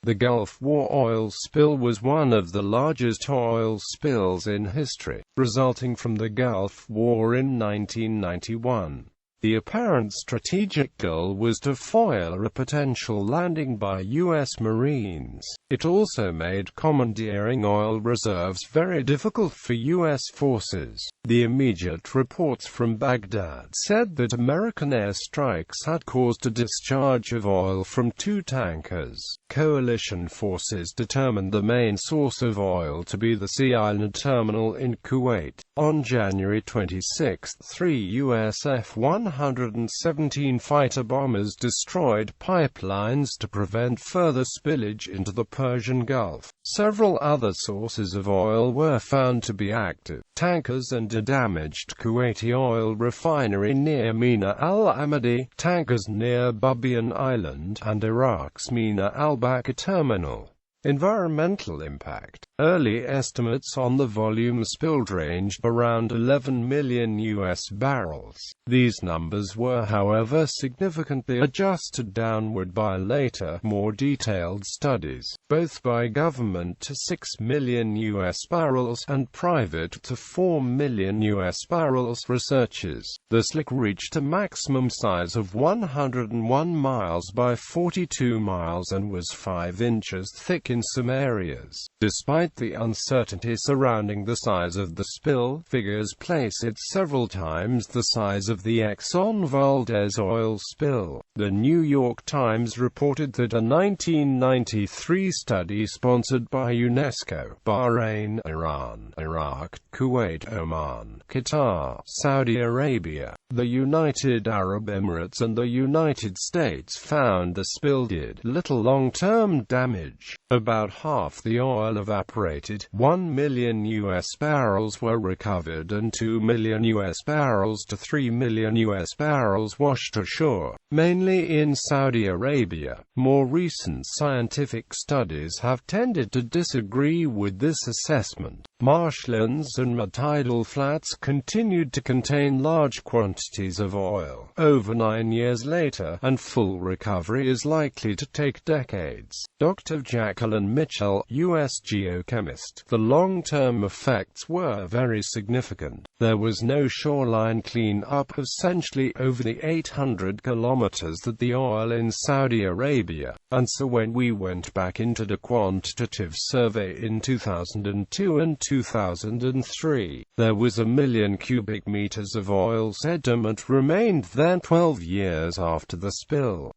The Gulf War oil spill was one of the largest oil spills in history, resulting from the Gulf War in 1991. The apparent strategic goal was to foil a potential landing by US Marines. It also made commandeering oil reserves very difficult for US forces. The immediate reports from Baghdad said that American airstrikes had caused a discharge of oil from 2 tankers. Coalition forces determined the main source of oil to be the Sea Island terminal in Kuwait. On January 26, 3 US F-117 fighter bombers destroyed pipelines to prevent further spillage into the Persian Gulf. Several other sources of oil were found to be active. Tankers and a damaged Kuwaiti oil refinery near Mina al-Amadi, tankers near Bubiyan Island, and Iraq's Mina al-Baka terminal. Environmental impact. Early estimates on the volume spilled ranged around 11 million US barrels. These numbers were, however, significantly adjusted downward by later, more detailed studies, both by government to 6 million US barrels and private to 4 million US barrels researchers. The slick reached a maximum size of 101 miles by 42 miles and was 5 inches thick in some areas. Despite the uncertainty surrounding the size of the spill, figures place it several times the size of the Exxon Valdez oil spill. The New York Times reported that a 1993 study sponsored by UNESCO, Bahrain, Iran, Iraq, Kuwait, Oman, Qatar, Saudi Arabia, the United Arab Emirates and the United States found the spill did little long-term damage. About half the oil evaporated, 1 million US barrels were recovered and 2 million US barrels to 3 million US barrels washed ashore, mainly in Saudi Arabia. More recent scientific studies have tended to disagree with this assessment. Marshlands and mid-tidal flats continued to contain large quantities of oil over 9 years later, and full recovery is likely to take decades. Dr. Jacqueline Mitchell, U.S. geochemist. The long-term effects were very significant. There was no shoreline clean-up essentially over the 800 kilometers that the oil in Saudi Arabia, and so when we went back into the quantitative survey in 2002 and 2003, there was 1 million cubic meters of oil sediment remained there 12 years after the spill.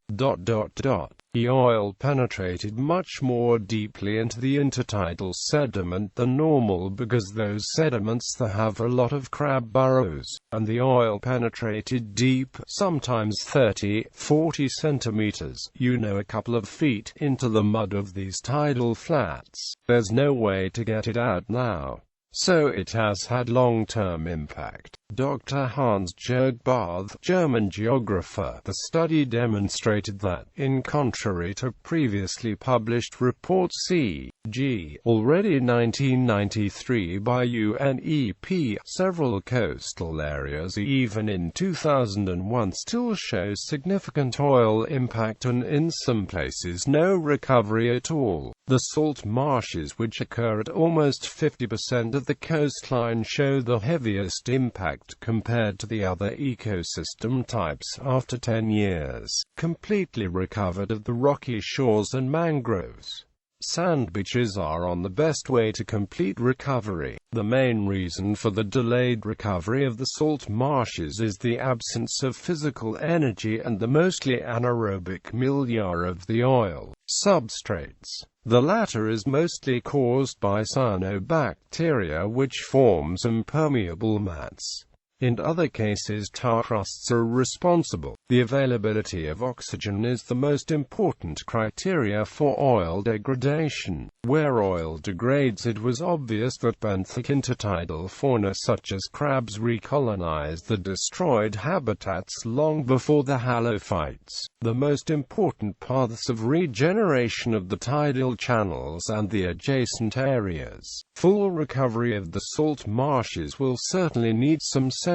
The oil penetrated much more deeply into the intertidal sediment than normal because those sediments there have a lot of crab burrows, and the oil penetrated deep, sometimes 30-40 centimeters, a couple of feet, into the mud of these tidal flats. There's no way to get it out now. So it has had long-term impact. Dr. Hans-Jörg Barth, German geographer. The study demonstrated that, in contrary to previously published reports c.g. already 1993 by UNEP, several coastal areas even in 2001 still show significant oil impact and in some places no recovery at all. The salt marshes, which occur at almost 50% of the coastline, show the heaviest impact compared to the other ecosystem types after 10 years, completely recovered of the rocky shores and mangroves. Sand beaches are on the best way to complete recovery. The main reason for the delayed recovery of the salt marshes is the absence of physical energy and the mostly anaerobic milieu of the oil substrates. The latter is mostly caused by cyanobacteria, which forms impermeable mats. In other cases, tar crusts are responsible. The availability of oxygen is the most important criteria for oil degradation. Where oil degrades, it was obvious that benthic intertidal fauna such as crabs recolonized the destroyed habitats long before the halophytes. The most important paths of regeneration of the tidal channels and the adjacent areas. Full recovery of the salt marshes will certainly need some centuries.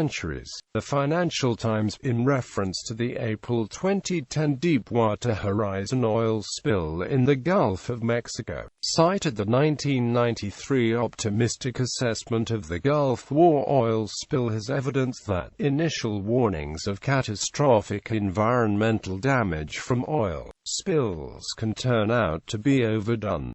The Financial Times, in reference to the the April 2010 Deepwater Horizon oil spill in the Gulf of Mexico, cited the 1993 optimistic assessment of the Gulf War oil spill as evidence that initial warnings of catastrophic environmental damage from oil spills can turn out to be overdone.